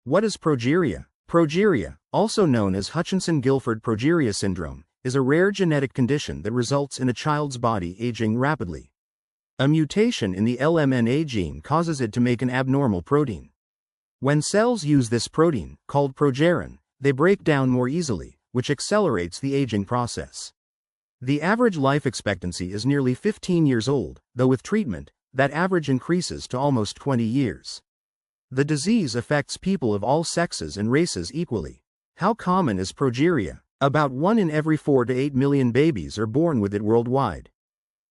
What is progeria? Progeria, also known as Hutchinson-Gilford progeria syndrome, is a rare genetic condition that results in a child's body aging rapidly. A mutation in the LMNA gene causes it to make an abnormal protein. When cells use this protein, called progerin, they break down more easily, which accelerates the aging process. The average life expectancy is nearly 15 years old, though with treatment, that average increases to almost 20 years. The disease affects people of all sexes and races equally. How common is progeria? About 1 in every 4 to 8 million babies are born with it worldwide.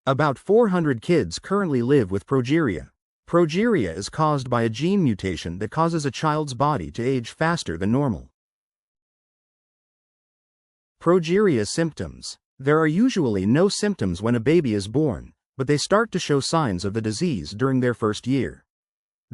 About 400 kids currently live with progeria. Progeria is caused by a gene mutation that causes a child's body to age faster than normal. Progeria symptoms. There are usually no symptoms when a baby is born, but they start to show signs of the disease during their first year.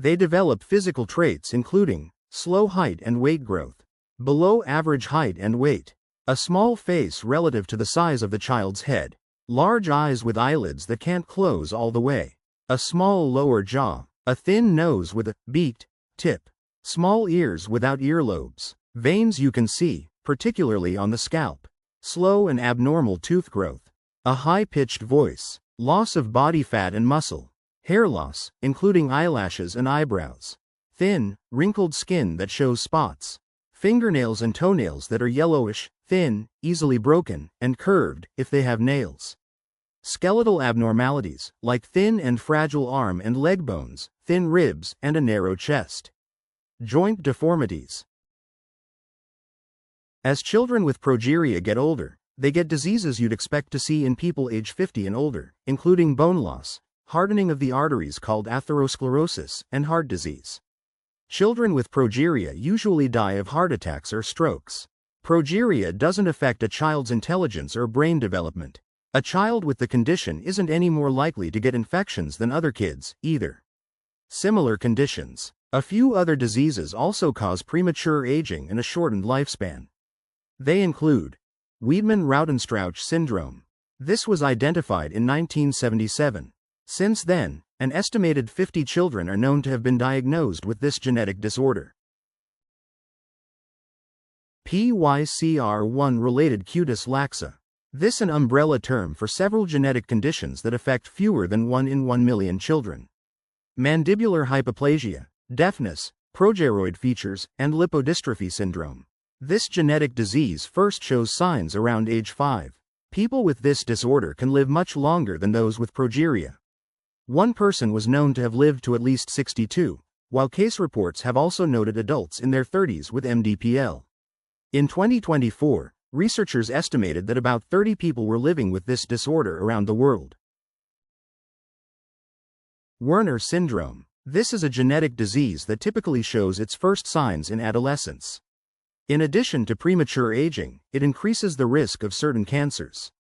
They develop physical traits including slow height and weight growth, below average height and weight, a small face relative to the size of the child's head, large eyes with eyelids that can't close all the way, a small lower jaw, a thin nose with a beaked tip, small ears without earlobes, veins you can see, particularly on the scalp, slow and abnormal tooth growth, a high-pitched voice, loss of body fat and muscle, hair loss, including eyelashes and eyebrows, thin, wrinkled skin that shows spots, fingernails and toenails that are yellowish, thin, easily broken, and curved, if they have nails. Skeletal abnormalities, like thin and fragile arm and leg bones, thin ribs, and a narrow chest. Joint deformities. As children with progeria get older, they get diseases you'd expect to see in people age 50 and older, including bone loss, hardening of the arteries called atherosclerosis, and heart disease. Children with progeria usually die of heart attacks or strokes. Progeria doesn't affect a child's intelligence or brain development. A child with the condition isn't any more likely to get infections than other kids, either. Similar conditions. A few other diseases also cause premature aging and a shortened lifespan. They include Wiedemann-Rautenstrauch syndrome. This was identified in 1977. Since then, an estimated 50 children are known to have been diagnosed with this genetic disorder. PYCR1-related cutis laxa. This is an umbrella term for several genetic conditions that affect fewer than 1 in 1 million children. Mandibular hypoplasia, deafness, progeroid features, and lipodystrophy syndrome. This genetic disease first shows signs around age 5. People with this disorder can live much longer than those with progeria. One person was known to have lived to at least 62, while case reports have also noted adults in their 30s with MDPL. In 2024, researchers estimated that about 30 people were living with this disorder around the world. Werner syndrome. This is a genetic disease that typically shows its first signs in adolescence. In addition to premature aging, it increases the risk of certain cancers.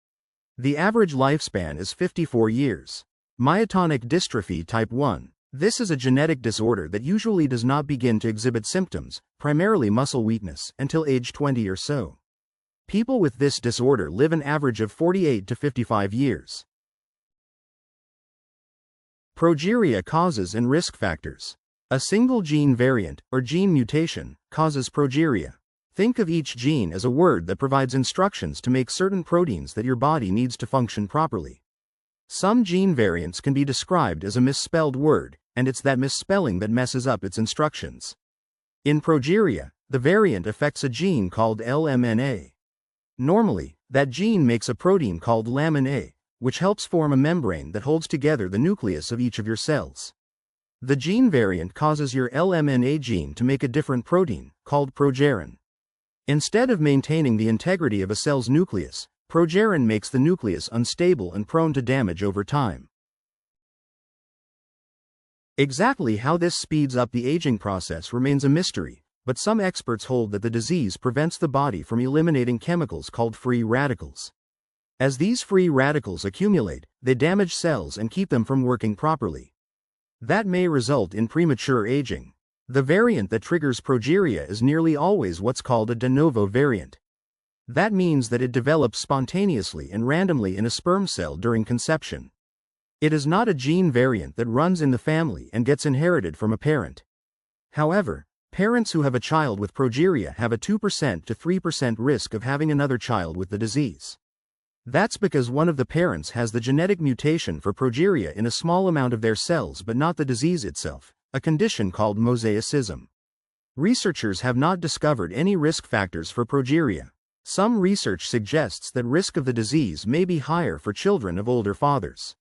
The average lifespan is 54 years. Myotonic dystrophy type 1. This is a genetic disorder that usually does not begin to exhibit symptoms, primarily muscle weakness, until age 20 or so. People with this disorder live an average of 48 to 55 years. Progeria causes and risk factors. A single gene variant, or gene mutation, causes progeria. Think of each gene as a word that provides instructions to make certain proteins that your body needs to function properly. Some gene variants can be described as a misspelled word, and it's that misspelling that messes up its instructions. In progeria, the variant affects a gene called LMNA. Normally, that gene makes a protein called lamin A, which helps form a membrane that holds together the nucleus of each of your cells. The gene variant causes your LMNA gene to make a different protein, called progerin. Instead of maintaining the integrity of a cell's nucleus, progerin makes the nucleus unstable and prone to damage over time. Exactly how this speeds up the aging process remains a mystery, but some experts hold that the disease prevents the body from eliminating chemicals called free radicals. As these free radicals accumulate, they damage cells and keep them from working properly. That may result in premature aging. The variant that triggers progeria is nearly always what's called a de novo variant. That means that it develops spontaneously and randomly in a sperm cell during conception. It is not a gene variant that runs in the family and gets inherited from a parent. However, Parents who have a child with progeria have a 2% to 3% risk of having another child with the disease. That's because one of the parents has the genetic mutation for progeria in a small amount of their cells but not the disease itself, a condition called mosaicism. Researchers have not discovered any risk factors for progeria. Some research suggests that risk of the disease may be higher for children of older fathers.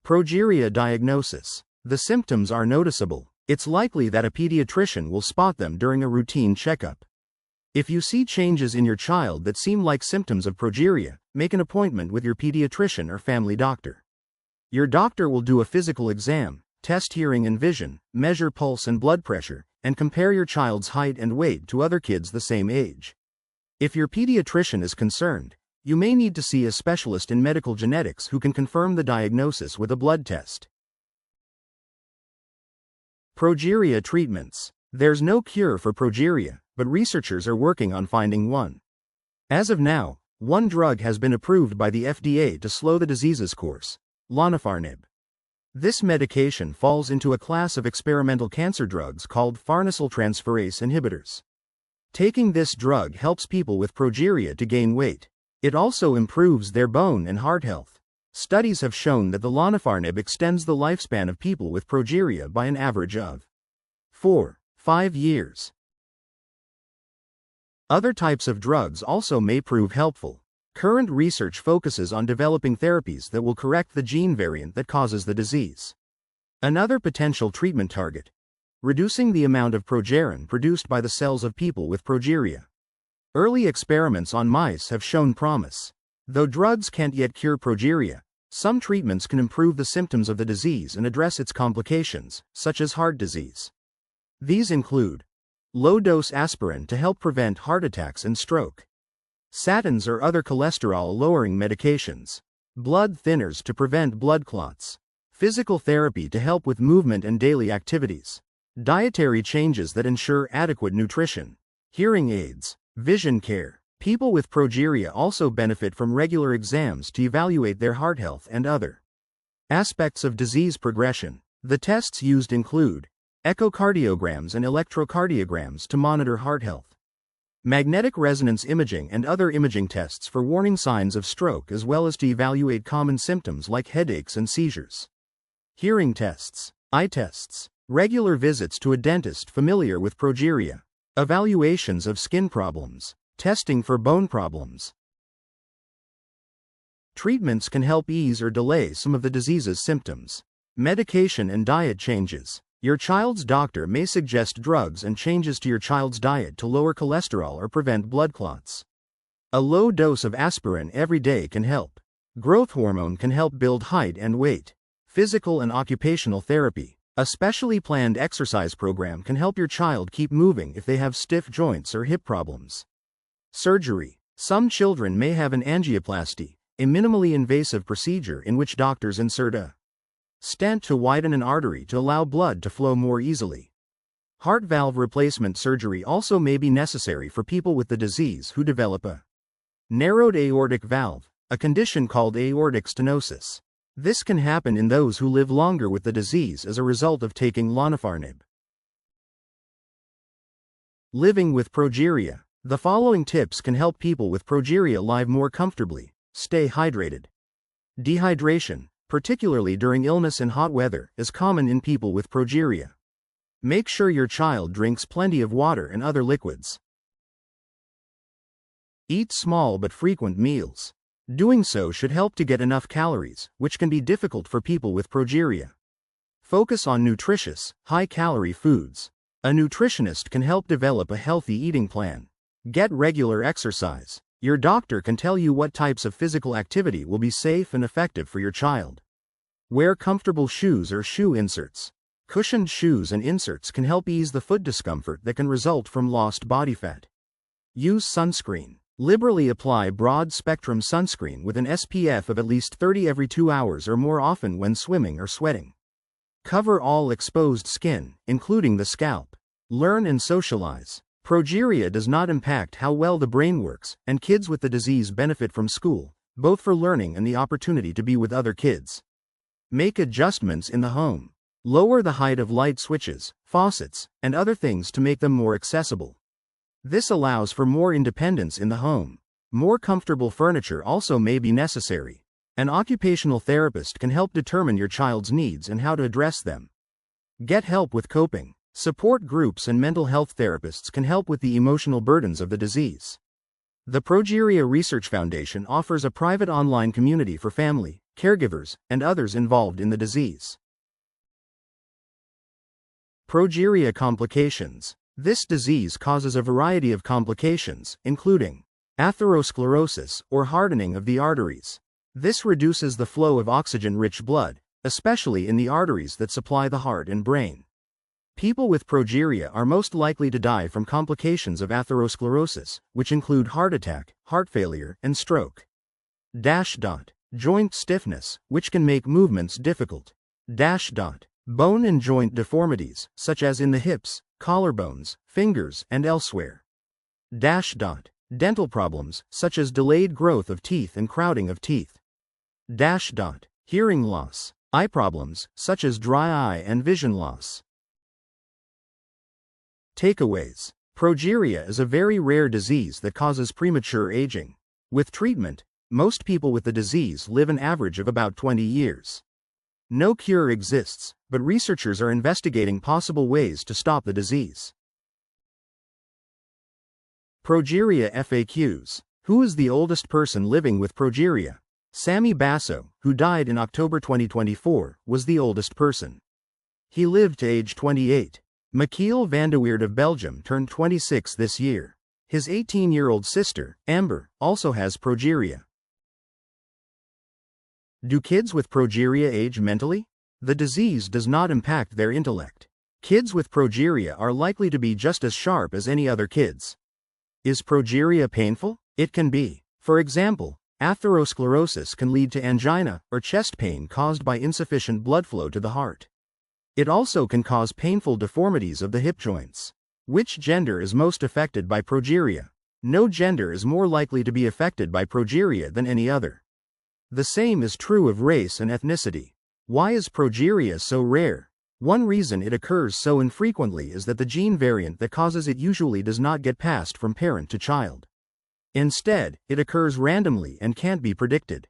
Progeria diagnosis. The symptoms are noticeable. It's likely that a pediatrician will spot them during a routine checkup. If you see changes in your child that seem like symptoms of progeria, make an appointment with your pediatrician or family doctor. Your doctor will do a physical exam, test hearing and vision, measure pulse and blood pressure, and compare your child's height and weight to other kids the same age. If your pediatrician is concerned, you may need to see a specialist in medical genetics who can confirm the diagnosis with a blood test. Progeria treatments. There's no cure for progeria, but researchers are working on finding one. As of now, one drug has been approved by the FDA to slow the disease's course, lonafarnib. This medication falls into a class of experimental cancer drugs called farnesyltransferase inhibitors. Taking this drug helps people with progeria to gain weight. It also improves their bone and heart health. Studies have shown that the lonafarnib extends the lifespan of people with progeria by an average of 4-5 years. Other types of drugs also may prove helpful. Current research focuses on developing therapies that will correct the gene variant that causes the disease. Another potential treatment target: reducing the amount of progerin produced by the cells of people with progeria. Early experiments on mice have shown promise. Though drugs can't yet cure progeria, some treatments can improve the symptoms of the disease and address its complications, such as heart disease. These include low-dose aspirin to help prevent heart attacks and stroke, statins or other cholesterol-lowering medications, blood thinners to prevent blood clots, physical therapy to help with movement and daily activities, dietary changes that ensure adequate nutrition, hearing aids, vision care. People with progeria also benefit from regular exams to evaluate their heart health and other aspects of disease progression. The tests used include echocardiograms and electrocardiograms to monitor heart health, magnetic resonance imaging and other imaging tests for warning signs of stroke, as well as to evaluate common symptoms like headaches and seizures, hearing tests, eye tests, regular visits to a dentist familiar with progeria, evaluations of skin problems, testing for bone problems. Treatments can help ease or delay some of the disease's symptoms. Medication and diet changes. Your child's doctor may suggest drugs and changes to your child's diet to lower cholesterol or prevent blood clots. A low dose of aspirin every day can help. Growth hormone can help build height and weight. Physical and occupational therapy. A specially planned exercise program can help your child keep moving if they have stiff joints or hip problems. Surgery. Some children may have an angioplasty, a minimally invasive procedure in which doctors insert a stent to widen an artery to allow blood to flow more easily. Heart valve replacement surgery also may be necessary for people with the disease who develop a narrowed aortic valve, a condition called aortic stenosis. This can happen in those who live longer with the disease as a result of taking lonafarnib. Living with progeria. The following tips can help people with progeria live more comfortably. Stay hydrated. Dehydration, particularly during illness and hot weather, is common in people with progeria. Make sure your child drinks plenty of water and other liquids. Eat small but frequent meals. Doing so should help to get enough calories, which can be difficult for people with progeria. Focus on nutritious, high-calorie foods. A nutritionist can help develop a healthy eating plan. Get regular exercise. Your doctor can tell you what types of physical activity will be safe and effective for your child. Wear comfortable shoes or shoe inserts. Cushioned shoes and inserts can help ease the foot discomfort that can result from lost body fat. Use sunscreen. Liberally apply broad-spectrum sunscreen with an SPF of at least 30 every 2 hours or more, often when swimming or sweating. Cover all exposed skin, including the scalp. Learn and socialize. Progeria does not impact how well the brain works, and kids with the disease benefit from school, both for learning and the opportunity to be with other kids. Make adjustments in the home. Lower the height of light switches, faucets, and other things to make them more accessible. This allows for more independence in the home. More comfortable furniture also may be necessary. An occupational therapist can help determine your child's needs and how to address them. Get help with coping. Support groups and mental health therapists can help with the emotional burdens of the disease. The Progeria Research Foundation offers a private online community for family, caregivers, and others involved in the disease. Progeria complications. This disease causes a variety of complications, including atherosclerosis, or hardening of the arteries. This reduces the flow of oxygen-rich blood, especially in the arteries that supply the heart and brain. People with progeria are most likely to die from complications of atherosclerosis, which include heart attack, heart failure, and stroke. Joint stiffness, which can make movements difficult. Bone and joint deformities, such as in the hips, collarbones, fingers, and elsewhere. Dental problems, such as delayed growth of teeth and crowding of teeth. Hearing loss. Eye problems, such as dry eye and vision loss. Takeaways. Progeria is a very rare disease that causes premature aging. With treatment, most people with the disease live an average of about 20 years. No cure exists, but researchers are investigating possible ways to stop the disease. Progeria FAQs. Who is the oldest person living with progeria? Sammy Basso, who died in October 2024, was the oldest person. He lived to age 28. Michiel van de Weert of Belgium turned 26 this year. His 18-year-old sister, Amber, also has progeria. Do kids with progeria age mentally? The disease does not impact their intellect. Kids with progeria are likely to be just as sharp as any other kids. Is progeria painful? It can be. For example, atherosclerosis can lead to angina or chest pain caused by insufficient blood flow to the heart. It also can cause painful deformities of the hip joints. Which gender is most affected by progeria? No gender is more likely to be affected by progeria than any other. The same is true of race and ethnicity. Why is progeria so rare? One reason it occurs so infrequently is that the gene variant that causes it usually does not get passed from parent to child. Instead, it occurs randomly and can't be predicted.